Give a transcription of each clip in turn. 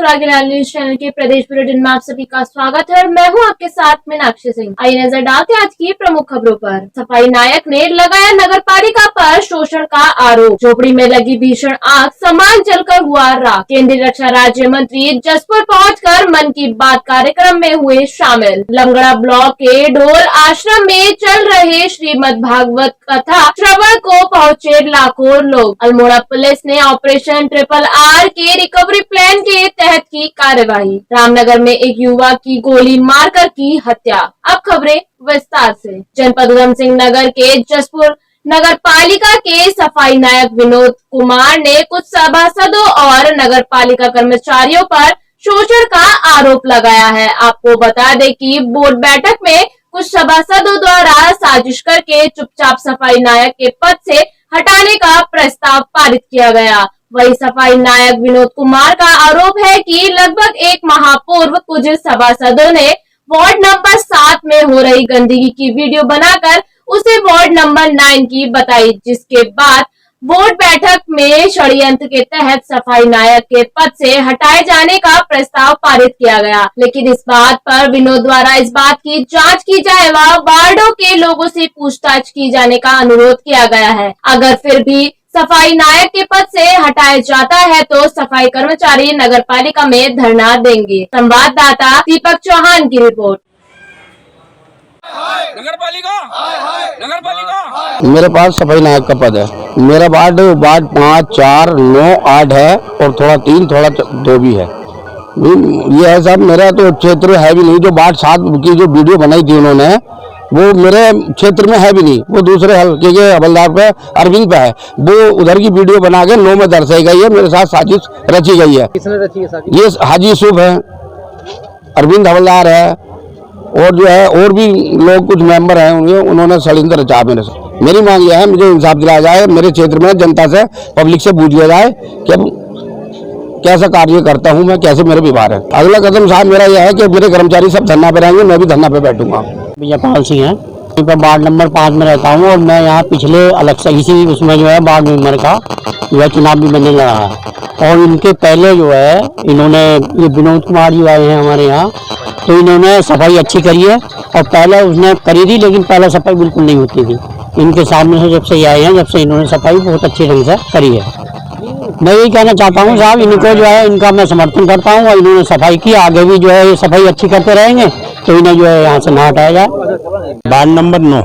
सुरागीलाल news channel के प्रदेश bulletin में आप सभी का स्वागत है और मैं हूं आपके साथ मीनाक्षी सिंह। आइए नजर डालते हैं आज की प्रमुख खबरों पर। सफाई नायक ने लगाया नगरपालिका पर शोषण का आरोप। झोपड़ी में लगी भीषण आग, सामान जलकर हुआ राख। केंद्रीय रक्षा राज्य मंत्री जसपुर पहुंचकर मन की बात कार्यक्रम में हुए शामिल। लंगड़ा ब्लॉक के ढोल आश्रम में चल रहे श्रीमद् भागवत कथा श्रवण को पहुंचे लाखों लोग। अल्मोड़ा पुलिस ने ऑपरेशन RRR के रिकवरी प्लान के तहत की कार्यवाही। रामनगर में एक युवक की गोली मारकर की हत्या। अब खबरें विस्तार से। जनपद उधम सिंह नगर के जसपुर नगर पालिका के सफाई नायक विनोद कुमार ने कुछ सभासदों और नगर पालिका कर्मचारियों पर शोषण का आरोप लगाया है। आपको बता दें कि बोर्ड बैठक में कुछ सभासदों द्वारा साजिश करके चुपचाप सफाई नायक के पद से हटाने का प्रस्ताव पारित किया गया। वही सफाई नायक विनोद कुमार का आरोप है कि लगभग एक माह पूर्व कुछ सभासदों ने वार्ड नंबर 7 में हो रही गंदगी की वीडियो बनाकर उसे वार्ड नंबर 9 की बताई, जिसके बाद बोर्ड बैठक में षड्यंत्र के तहत सफाई नायक के पद से हटाए जाने का प्रस्ताव पारित किया गया। लेकिन इस बात पर विनोद द्वारा इस बात की जांच की जाए व वार्डों के लोगों से पूछताछ की जाने का अनुरोध किया गया है। अगर फिर भी सफाई नायक के पद से हटाया जाता है तो सफाई कर्मचारी नगर पालिका में धरना देंगे। संवाददाता दीपक चौहान की रिपोर्ट। नगर पालिका मेरे पास सफाई नायक का पद है। मेरा वार्ड 5, 4, 9, 8 है और थोड़ा 3, थोड़ा 2 भी है। ये है साहब, मेरा तो क्षेत्र है भी नहीं। जो वार्ड 7 की जो वीडियो बनाई थी उन्होंने, वो मेरे क्षेत्र में है भी नहीं। वो दूसरे हल्के के हवलदार पे, अरविंद पे है। वो उधर की वीडियो बना के 9 में दर्शाई गई है। मेरे साथ साजिश रची गई है। किसने रची है साजिश? ये हाजी यूसुफ है, अरविंद हवलदार है और जो है और भी लोग कुछ मेंबर हैं, उन्होंने षड्यंत्र रचा मेरे से। मेरी मांग यह है, मुझे इंसाफ दिलाया जाए। मेरे क्षेत्र में जनता से, पब्लिक से पूछ लिया जाए कि कैसा कार्य करता हूं मैं, कैसे मेरे व्यवहार है। अगला कदम साहब मेरा यह है कि मेरे कर्मचारी सब धरना पे रहेंगे, मैं भी धरना पे बैठूंगा। विजयपाल सिंह है, वार्ड नंबर 5 में रहता हूँ और मैं यहाँ पिछले इलेक्शन इसी उसमें जो है वार्ड मेंबर का जो है चुनाव भी मैंने लड़ा है। और इनके पहले जो है इन्होंने, ये विनोद कुमार जी आए हैं हमारे यहाँ, तो इन्होंने सफाई अच्छी करी है। और पहले उसने करी थी, लेकिन पहले सफाई बिल्कुल नहीं होती थी। इनके सामने से जब से ये आए हैं, जब से इन्होंने सफाई बहुत अच्छे ढंग से करी है। मैं यही कहना चाहता हूँ साहब, इनको जो है इनका मैं समर्थन करता हूँ और इन्होंने सफाई की, आगे भी जो है ये सफाई अच्छी करते रहेंगे तो इन्हें जो है यहाँ से ना हटाया जाए। वार्ड नंबर 9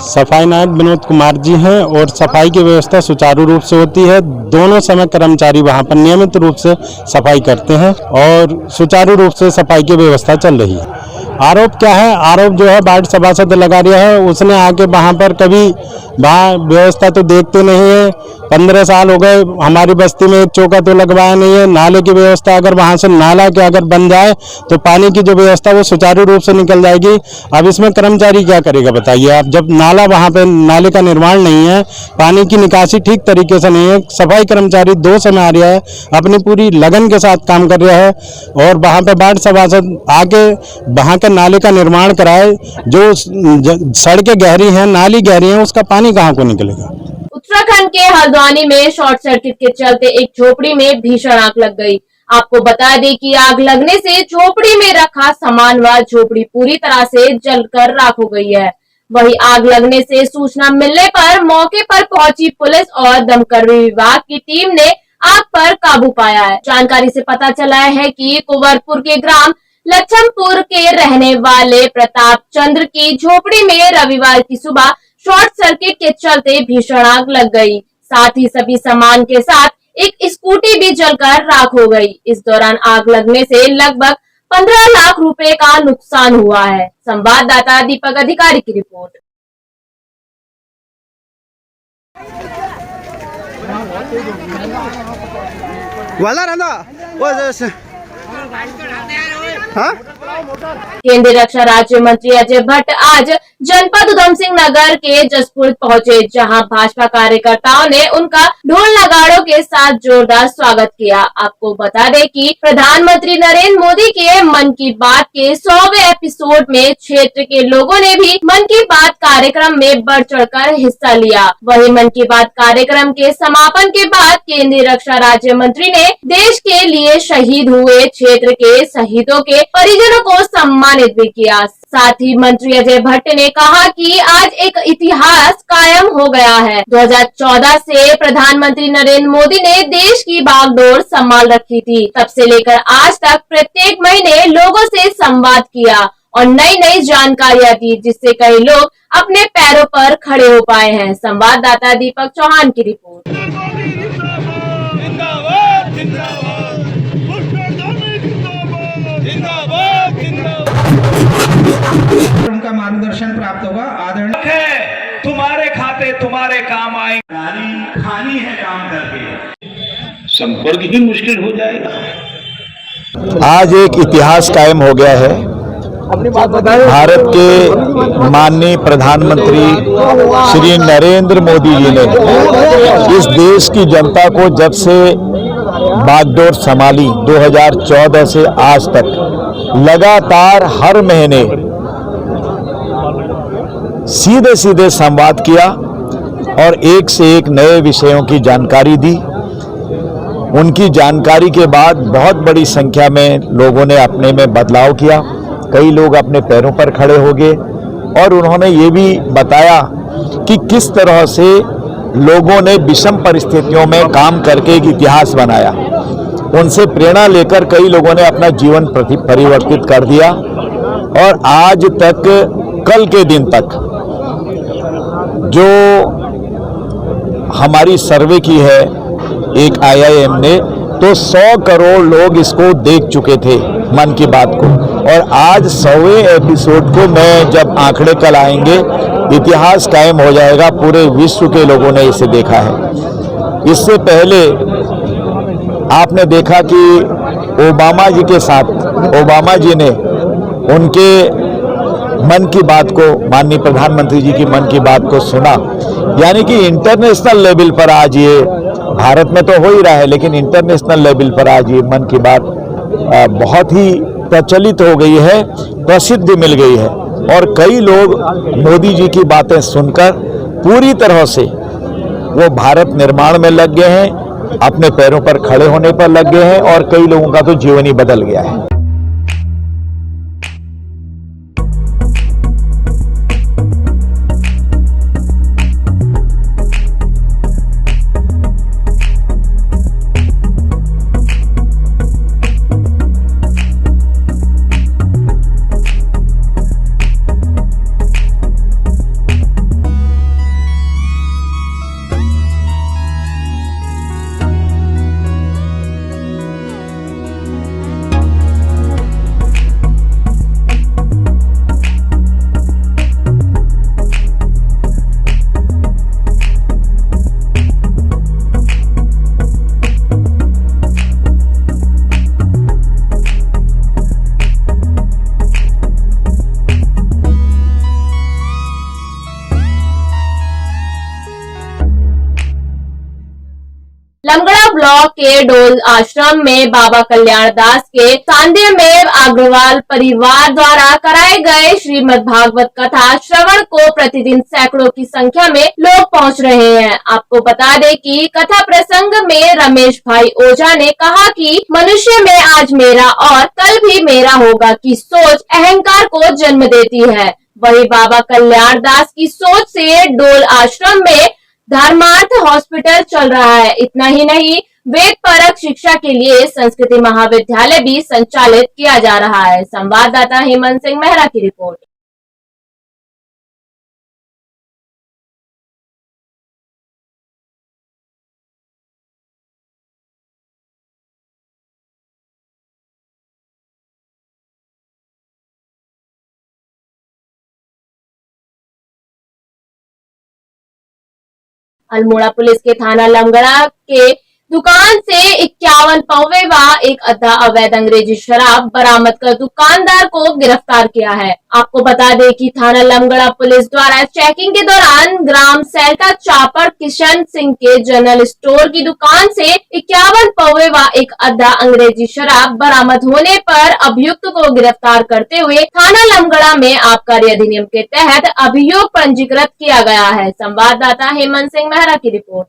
सफाई नायक विनोद कुमार जी हैं और सफाई की व्यवस्था सुचारू रूप से होती है। दोनों समय कर्मचारी वहां पर नियमित रूप से सफाई करते हैं और सुचारू रूप से सफाई की व्यवस्था चल रही है। आरोप क्या है? आरोप जो है वार्ड सभासद लगा रहा है। उसने आके वहां पर कभी वहाँ व्यवस्था तो देखते नहीं है। 15 साल हो गए, हमारी बस्ती में एक चौका तो लगवाया नहीं है। नाले की व्यवस्था, अगर वहां से नाला के अगर बन जाए तो पानी की जो व्यवस्था वो सुचारू रूप से निकल जाएगी। अब इसमें कर्मचारी क्या करेगा बताइए आप? जब नाला वहां पे नाले का निर्माण नहीं है, पानी की निकासी ठीक तरीके से नहीं है, सफाई कर्मचारी 2 समय आ रहा है, अपनी पूरी लगन के साथ काम कर रहा है और वहां पे वार्ड सभासद आके वहां के नाले का निर्माण कराए। जो सड़कें गहरी हैं, नाली गहरी है, उसका पानी कहाँ को निकलेगा? उत्तराखंड के हल्द्वानी में शॉर्ट सर्किट के चलते एक झोपड़ी में भीषण आग लग गई। आपको बता दें कि आग लगने से झोपड़ी में रखा सामान व झोपड़ी पूरी तरह से जलकर राख हो गई है। वहीं आग लगने से सूचना मिलने पर मौके पर पहुंची पुलिस और दमकल विभाग की टीम ने आग पर काबू पाया है। जानकारी से पता चला है कि कुंवरपुर के ग्राम लक्ष्मणपुर के रहने वाले प्रताप चंद्र की झोपड़ी में रविवार की सुबह शॉर्ट सर्किट के चलते भीषण आग लग गई। साथ ही सभी सामान के साथ एक स्कूटी भी जलकर राख हो गई। इस दौरान आग लगने से लगभग 15 लाख रुपए का नुकसान हुआ है। संवाददाता दीपक अधिकारी की रिपोर्ट। वाला रहना वो हाँ केंद्रीय रक्षा राज्य मंत्री अजय भट्ट आज जनपद उधम सिंह नगर के जसपुर पहुंचे, जहां भाजपा कार्यकर्ताओं ने उनका ढोल नगाड़ों के साथ जोरदार स्वागत किया। आपको बता दें कि प्रधानमंत्री नरेंद्र मोदी के मन की बात के 100वें एपिसोड में क्षेत्र के लोगों ने भी मन की बात कार्यक्रम में बढ़ चढ़कर हिस्सा लिया। वहीं मन की बात कार्यक्रम के समापन के बाद केंद्रीय रक्षा राज्य मंत्री ने देश के लिए शहीद हुए क्षेत्र के शहीदों के परिजनों को सम्मानित भी किया। साथ ही मंत्री अजय भट्ट ने कहा कि आज एक इतिहास कायम हो गया है। 2014 से प्रधानमंत्री नरेंद्र मोदी ने देश की बागडोर संभाल रखी थी। तब से लेकर आज तक प्रत्येक महीने लोगों से संवाद किया और नई नई जानकारियां दी, जिससे कई लोग अपने पैरों पर खड़े हो पाए हैं। संवाददाता दीपक चौहान की रिपोर्ट। जिंदाबाद जिंदाबाद जिंदाबाद जिंदाबाद। उनका मार्गदर्शन प्राप्त होगा। आदरणीय तुम्हारे खाते तुम्हारे काम आए, खानी है काम करके, संपर्क ही मुश्किल हो जाएगा। आज एक इतिहास कायम हो गया है। भारत के माननीय प्रधानमंत्री श्री नरेंद्र मोदी जी ने इस देश की जनता को जब से बागडोर संभाली 2014 से आज तक लगातार हर महीने सीधे सीधे संवाद किया और एक से एक नए विषयों की जानकारी दी। उनकी जानकारी के बाद बहुत बड़ी संख्या में लोगों ने अपने में बदलाव किया। कई लोग अपने पैरों पर खड़े हो गए और उन्होंने ये भी बताया कि किस तरह से लोगों ने विषम परिस्थितियों में काम करके एक इतिहास बनाया। उनसे प्रेरणा लेकर कई लोगों ने अपना जीवन परिवर्तित कर दिया और आज तक, कल के दिन तक जो हमारी सर्वे की है एक IIM ने, तो 100 करोड़ लोग इसको देख चुके थे मन की बात को, और आज 100वें एपिसोड को मैं जब आंकड़े कल आएंगे इतिहास कायम हो जाएगा। पूरे विश्व के लोगों ने इसे देखा है। इससे पहले आपने देखा कि ओबामा जी के साथ ओबामा जी ने उनके मन की बात को, माननीय प्रधानमंत्री जी की मन की बात को सुना। यानी कि इंटरनेशनल लेवल पर आज ये, भारत में तो हो ही रहा है लेकिन इंटरनेशनल लेवल पर आज ये मन की बात बहुत ही प्रचलित हो गई है, प्रसिद्धि मिल गई है और कई लोग मोदी जी की बातें सुनकर पूरी तरह से वो भारत निर्माण में लग गए हैं, अपने पैरों पर खड़े होने पर लग गए हैं और कई लोगों का तो जीवन ही बदल गया है। लमगड़ा ब्लॉक के डोल आश्रम में बाबा कल्याण दास के सानिध्य में अग्रवाल परिवार द्वारा कराए गए श्रीमद् भागवत कथा श्रवण को प्रतिदिन सैकड़ों की संख्या में लोग पहुंच रहे हैं। आपको बता दें कि कथा प्रसंग में रमेश भाई ओझा ने कहा कि मनुष्य में आज मेरा और कल भी मेरा होगा की सोच अहंकार को जन्म देती है। वही बाबा कल्याण दास की सोच से डोल आश्रम में धर्मार्थ हॉस्पिटल चल रहा है। इतना ही नहीं, वेद परक शिक्षा के लिए संस्कृति महाविद्यालय भी संचालित किया जा रहा है। संवाददाता हेमंत सिंह मेहरा की रिपोर्ट। अल्मोड़ा पुलिस के थाना लमगड़ा के दुकान से 51 पौवे व एक अद्धा अवैध अंग्रेजी शराब बरामद कर दुकानदार को गिरफ्तार किया है। आपको बता दें कि थाना लमगड़ा पुलिस द्वारा चेकिंग के दौरान ग्राम सैल्टा चापड़ किशन सिंह के जनरल स्टोर की दुकान से 51 पौवे व एक अद्धा अंग्रेजी शराब बरामद होने पर अभियुक्त को गिरफ्तार करते हुए थाना लमगड़ा में आबकारी अधिनियम के तहत अभियोग पंजीकृत किया गया है। संवाददाता हेमंत सिंह मेहरा की रिपोर्ट।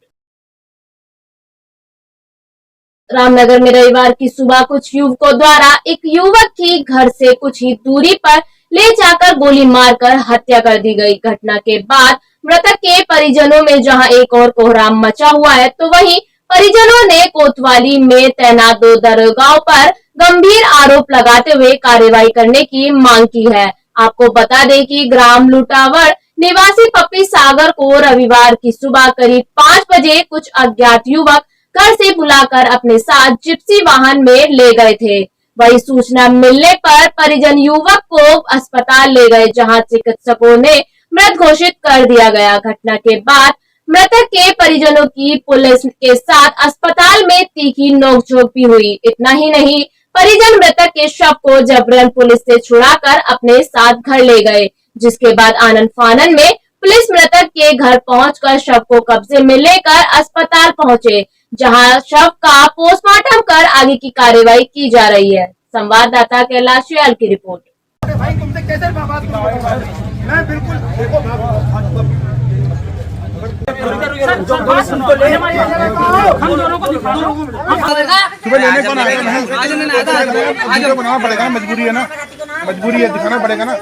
रामनगर में रविवार की सुबह कुछ युवकों द्वारा एक युवक की घर से कुछ ही दूरी पर ले जाकर गोली मारकर हत्या कर दी गई। घटना के बाद मृतक के परिजनों में जहां एक और कोहराम मचा हुआ है, तो वहीं परिजनों ने कोतवाली में तैनात 2 दरोगाओं पर गंभीर आरोप लगाते हुए कार्रवाई करने की मांग की है। आपको बता दें कि ग्राम लुटावर निवासी पप्पी सागर को रविवार की सुबह करीब 5 बजे कुछ अज्ञात युवक घर से बुलाकर अपने साथ जिप्सी वाहन में ले गए थे। वही सूचना मिलने पर परिजन युवक को अस्पताल ले गए, जहां चिकित्सकों ने मृत घोषित कर दिया गया। घटना के बाद मृतक के परिजनों की पुलिस के साथ अस्पताल में तीखी नोकझोंक भी हुई। इतना ही नहीं, परिजन मृतक के शव को जबरन पुलिस से छुड़ाकर अपने साथ घर ले गए, जिसके बाद आनन फानन में पुलिस मृतक के घर पहुंचकर शव को कब्जे में लेकर अस्पताल पहुंचे, जहां शव का पोस्टमार्टम कर आगे की कार्रवाई की जा रही है। संवाददाता कैलाश याल की रिपोर्ट। भाई तुमसे कैसे बात करूं? मैं बिल्कुल हम दोनों को दिखा दो। सुबह लेने कौन आया? आज मैंने आया था। आज बनाना पड़ेगा, मजबूरी है ना, मजबूरी है, दिखाना पड़ेगा ना।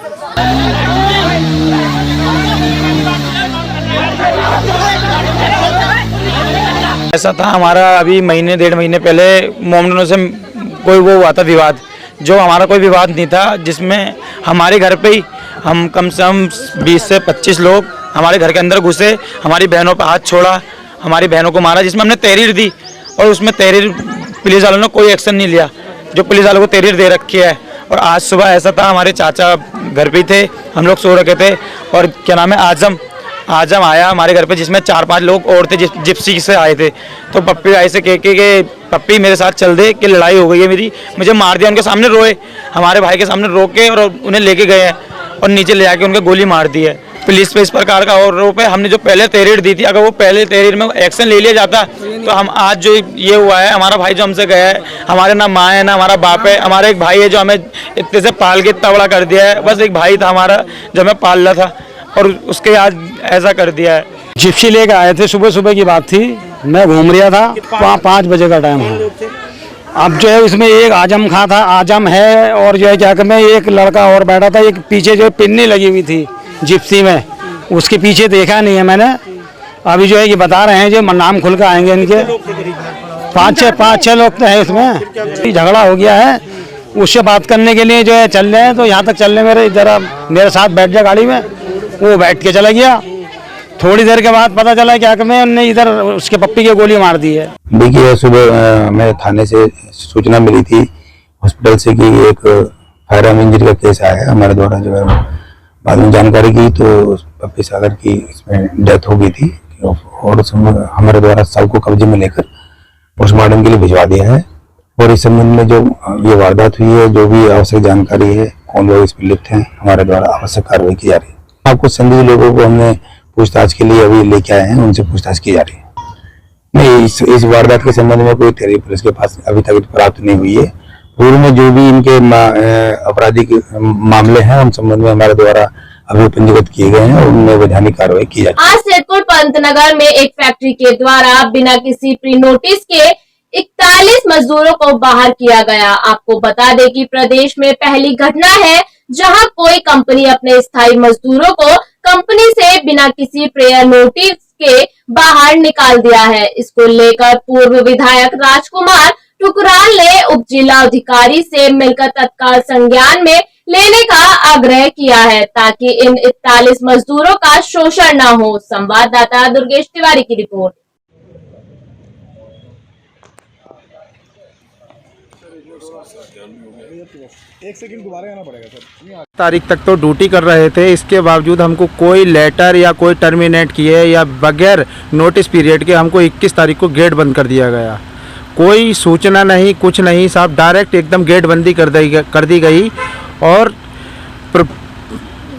ऐसा था हमारा अभी महीने 1.5 महीने पहले मोमडनों से कोई वो हुआ था विवाद, जो हमारा कोई विवाद नहीं था, जिसमें हमारे घर पे ही हम कम से कम 20 से 25 लोग हमारे घर के अंदर घुसे, हमारी बहनों पर हाथ छोड़ा, हमारी बहनों को मारा, जिसमें हमने तहरीर दी और उसमें तहरीर पुलिस वालों ने कोई एक्शन नहीं लिया, जो पुलिस वालों को तहरीर दे रखी है। और आज सुबह ऐसा था, हमारे चाचा घर पे थे, हम लोग सो रखे थे और क्या नाम है आजम आया हमारे घर पे, जिसमें 4-5 लोग और थे, जिप्सी से आए थे। तो पप्पी आई से कह के पप्पी मेरे साथ चल दे कि लड़ाई हो गई है मेरी, मुझे मार दिया। उनके सामने रोए, हमारे भाई के सामने रो के और उन्हें लेके गए हैं और नीचे ले जाके उनके गोली मार दी है। पुलिस पे इस प्रकार का आरोप है। हमने जो पहले तहरीर दी थी, अगर वो पहले तहरीर में एक्शन ले लिया जाता तो हम आज जो ये हुआ है, हमारा भाई जो हमसे गया है, हमारे ना माँ है ना हमारा बाप है, हमारा एक भाई है जो हमें इतने से पाल के इतना बड़ा कर दिया है। बस एक भाई था हमारा जो हमें पाल रहा था और उसके आज ऐसा कर दिया है। जिप्सी लेकर आए थे, सुबह की बात थी, मैं घूम रहा था, 5 बजे का टाइम है। अब जो है इसमें एक आजम है और जो है क्या कहते हैं, एक लड़का और बैठा था, एक पीछे जो पिन्नी लगी हुई थी जिप्सी में, उसके पीछे देखा नहीं है मैंने। अभी जो है ये बता रहे हैं जो नाम खुल कर आएंगे इनके, 5-6 लोग तो हैं इसमें। झगड़ा हो गया है, उससे बात करने के लिए जो है चल रहे हैं, तो यहाँ तक चलने मेरे साथ बैठ जा गाड़ी में, वो बैठ के चला गया। थोड़ी देर के बाद पता चला क्या कि मैं उन्होंने इधर उसके पप्पी की गोली मार दी है। देखिए, सुबह मैं थाने से सूचना मिली थी हॉस्पिटल से कि एक फायर आर्म इंजरी का केस आया है हमारे द्वारा, जो है बाद में जानकारी की तो पप्पी सागर की इसमें डेथ हो गई थी और हमारे द्वारा शव को कब्जे में लेकर पोस्टमार्टम के लिए भिजवा दिया है। और इस संबंध में जो ये वारदात हुई है, जो भी आवश्यक जानकारी है, कौन लोग इसमें लिप्त हैं, हमारे द्वारा आवश्यक कार्रवाई की जा रही है। आपको संदिग्ध लोगों को हमने पूछताछ के लिए अभी लेके आए हैं, उनसे पूछताछ की जा रही है। नहीं, इस वारदात के संबंध में कोई तहरीर पुलिस के पास अभी तक प्राप्त नहीं हुई है। पूर्व में जो भी इनके आपराधिक मामले हैं, उन संबंध में हमारे द्वारा अभी पंजीकृत किए गए हैं और उनमें वैधानिक कार्रवाई की जाती है। आज सैदपुर पंतनगर में एक फैक्ट्री के द्वारा बिना किसी प्री नोटिस के 41 मजदूरों को बाहर किया गया। आपको बता दें कि प्रदेश में पहली घटना है जहां कोई कंपनी अपने स्थायी मजदूरों को कंपनी से बिना किसी प्रेयर नोटिस के बाहर निकाल दिया है। इसको लेकर पूर्व विधायक राजकुमार ठुकराल ने उप जिला अधिकारी से मिलकर तत्काल संज्ञान में लेने का आग्रह किया है, ताकि इन 41 मजदूरों का शोषण न हो। संवाददाता दुर्गेश तिवारी की रिपोर्ट। तारीख तक तो ड्यूटी कर रहे थे, इसके बावजूद हमको कोई लेटर या कोई टर्मिनेट किए या बगैर नोटिस पीरियड के हमको 21 तारीख को गेट बंद कर दिया गया। कोई सूचना नहीं, कुछ नहीं, साहब डायरेक्ट एकदम गेट बंदी कर दी गई। और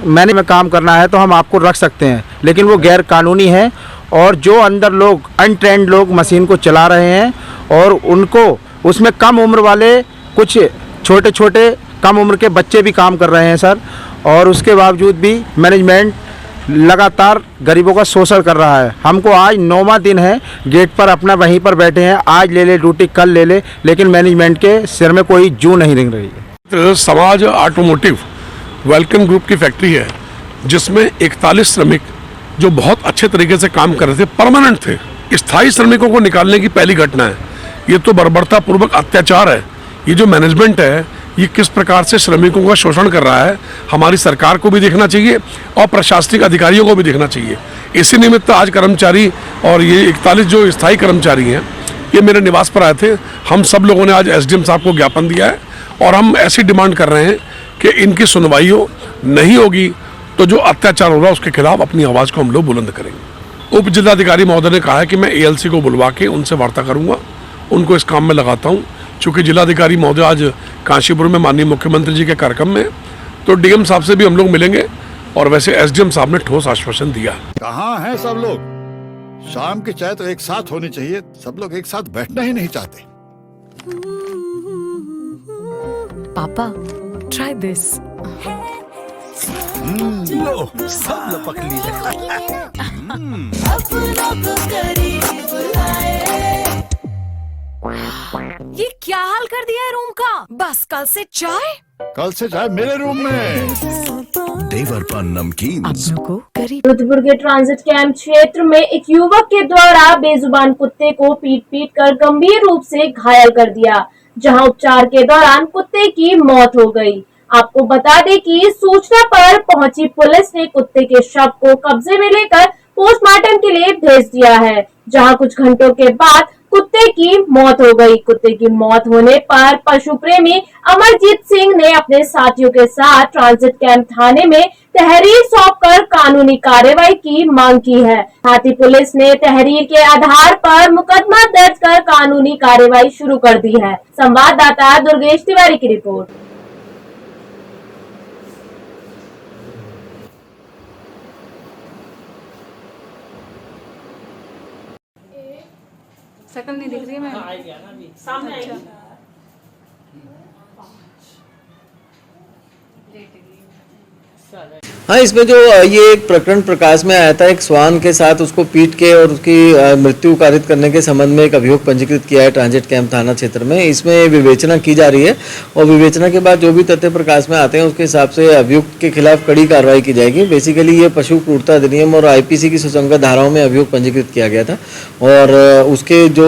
मैंने में काम करना है तो हम आपको रख सकते हैं, लेकिन वो गैर कानूनी है। और जो अंदर लोग अनट्रेंड लोग मशीन को चला रहे हैं और उनको उसमें कम उम्र वाले कुछ छोटे छोटे कम उम्र के बच्चे भी काम कर रहे हैं सर। और उसके बावजूद भी मैनेजमेंट लगातार गरीबों का शोषण कर रहा है। हमको आज 9वां दिन है, गेट पर अपना वहीं पर बैठे हैं, आज ले ले ड्यूटी कल ले ले, लेकिन मैनेजमेंट के सिर में कोई जू नहीं रिंग रही है। समाज ऑटोमोटिव वेलकम ग्रुप की फैक्ट्री है जिसमें 41 श्रमिक जो बहुत अच्छे तरीके से काम कर रहे थे, परमानेंट थे। स्थायी श्रमिकों को निकालने की पहली घटना है। ये तो बर्बरतापूर्वक अत्याचार है। ये जो मैनेजमेंट है ये किस प्रकार से श्रमिकों का शोषण कर रहा है, हमारी सरकार को भी देखना चाहिए और प्रशासनिक अधिकारियों को भी देखना चाहिए। इसी निमित्त आज कर्मचारी और ये 41 जो स्थायी कर्मचारी हैं ये मेरे निवास पर आए थे। हम सब लोगों ने आज एसडीएम साहब को ज्ञापन दिया है और हम ऐसी डिमांड कर रहे हैं कि इनकी सुनवाई हो, नहीं होगी तो जो अत्याचार हो रहा है उसके खिलाफ अपनी आवाज़ को हम लोग बुलंद करेंगे। उप जिलाधिकारी महोदय ने कहा है कि मैं एएलसी को बुलवा के उनसे वार्ता करूंगा, उनको इस काम में लगाता हूं। चूँकि जिलाधिकारी महोदय आज काशीपुर में माननीय मुख्यमंत्री जी के कार्यक्रम में, तो डीएम साहब से भी हम लोग मिलेंगे और वैसे एसडीएम साहब ने ठोस आश्वासन दिया। कहाँ हैं सब लोग? शाम की चाय तो एक साथ होनी चाहिए, सब लोग एक साथ बैठना ही नहीं चाहते। पापा ट्राई दिस। लो सब लपक लिए। ये क्या हाल कर दिया है रूम का? बस कल से चाय मेरे रूम में। देवरपन नमकीन को करीब। रुद्रपुर के ट्रांजिट कैंप क्षेत्र में एक युवक के द्वारा बेजुबान कुत्ते को पीट कर गंभीर रूप से घायल कर दिया, जहां उपचार के दौरान कुत्ते की मौत हो गई। आपको बता दें कि सूचना पर पहुंची पुलिस ने कुत्ते के शव को कब्जे में लेकर पोस्टमार्टम के लिए भेज दिया है, जहां कुछ घंटों के बाद कुत्ते की मौत हो गई। कुत्ते की मौत होने पर पशु प्रेमी अमरजीत सिंह ने अपने साथियों के साथ ट्रांजिट कैंप थाने में तहरीर सौंपकर कानूनी कार्रवाई की मांग की है। साथ ही पुलिस ने तहरीर के आधार पर मुकदमा दर्ज कर कानूनी कार्रवाई शुरू कर दी है। संवाददाता दुर्गेश तिवारी की रिपोर्ट। शक्ल नहीं दिख रही है मैम। सामने आएगी। हाँ, इसमें जो ये एक प्रकरण प्रकाश में आया था, एक श्वान के साथ उसको पीट के और उसकी मृत्यु कारित करने के संबंध में एक अभियोग पंजीकृत किया है ट्रांजिट कैंप थाना क्षेत्र में। इसमें विवेचना की जा रही है और विवेचना के बाद जो भी तथ्य प्रकाश में आते हैं उसके हिसाब से अभियुक्त के खिलाफ कड़ी कार्रवाई की जाएगी। बेसिकली ये पशु क्रूरता अधिनियम और आईपीसी की सुसंगत धाराओं में अभियोग पंजीकृत किया गया था और उसके जो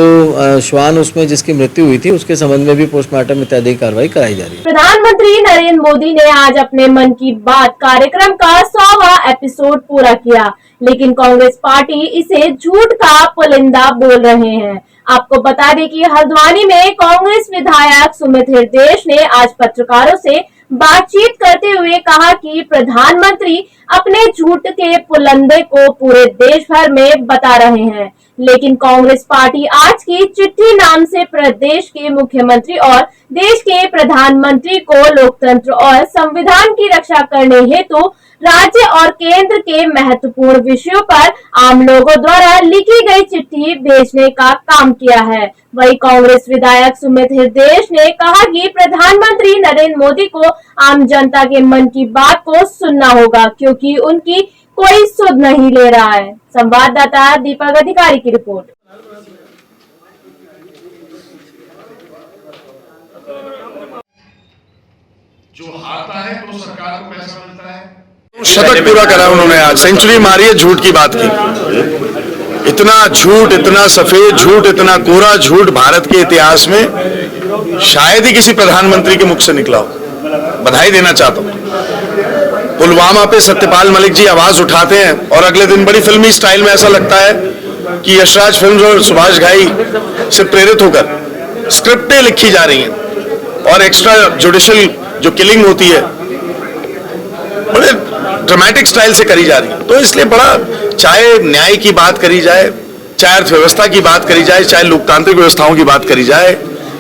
श्वान उसमें जिसकी मृत्यु हुई थी उसके संबंध में भी पोस्टमार्टम इत्यादि कार्रवाई कराई जा रही है। प्रधानमंत्री नरेंद्र मोदी ने आज अपने मन की बात कार्यक्रम का 100वां एपिसोड पूरा किया, लेकिन कांग्रेस पार्टी इसे झूठ का पुलिंदा बोल रहे हैं। आपको बता दें कि हल्द्वानी में कांग्रेस विधायक सुमित हृदयेश ने आज पत्रकारों से बातचीत करते हुए कहा कि प्रधानमंत्री अपने झूठ के पुलंदे को पूरे देश भर में बता रहे हैं, लेकिन कांग्रेस पार्टी आज की चिट्ठी नाम से प्रदेश के मुख्यमंत्री और देश के प्रधानमंत्री को लोकतंत्र और संविधान की रक्षा करने हेतु राज्य और केंद्र के महत्वपूर्ण विषयों पर आम लोगों द्वारा लिखी गई चिट्ठी भेजने का काम किया है। वही कांग्रेस विधायक सुमित हृदयेश ने कहा कि प्रधानमंत्री नरेंद्र मोदी को आम जनता के मन की बात को सुनना होगा, क्योंकि उनकी कोई सुध नहीं ले रहा है। संवाददाता दीपक अधिकारी की रिपोर्ट। जो हारता है तो सरकार को पैसा मिलता है। शतक पूरा करा उन्होंने, आज सेंचुरी मारी है झूठ की बात की। इतना झूठ, इतना सफेद झूठ, इतना कोरा झूठ भारत के इतिहास में शायद ही किसी प्रधानमंत्री के मुख से निकला हो। बधाई देना चाहता हूं। पुलवामा पे सत्यपाल मलिक जी आवाज उठाते हैं और अगले दिन बड़ी फिल्मी स्टाइल में ऐसा लगता है कि यशराज फिल्म्स और सुभाष घाई से प्रेरित होकर स्क्रिप्टें लिखी जा रही हैं और एक्स्ट्रा जुडिशियल जो किलिंग होती है बड़े ड्रामेटिक स्टाइल से करी जा रही है। तो इसलिए बड़ा, चाहे न्याय की बात करी जाए, चाहे अर्थव्यवस्था की बात करी जाए, चाहे लोकतांत्रिक व्यवस्थाओं की बात करी जाए,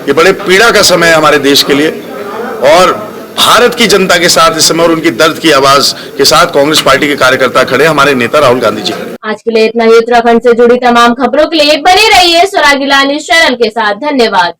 ये बड़े पीड़ा का समय है हमारे देश के लिए। और भारत की जनता के साथ इस समय और उनकी दर्द की आवाज के साथ कांग्रेस पार्टी के कार्यकर्ता खड़े, हमारे नेता राहुल गांधी जी खड़े। आज के लिए इतना ही। उत्तराखंड से जुड़ी तमाम खबरों के लिए बने रहिए स्वरागिला न्यूज चैनल के साथ। धन्यवाद।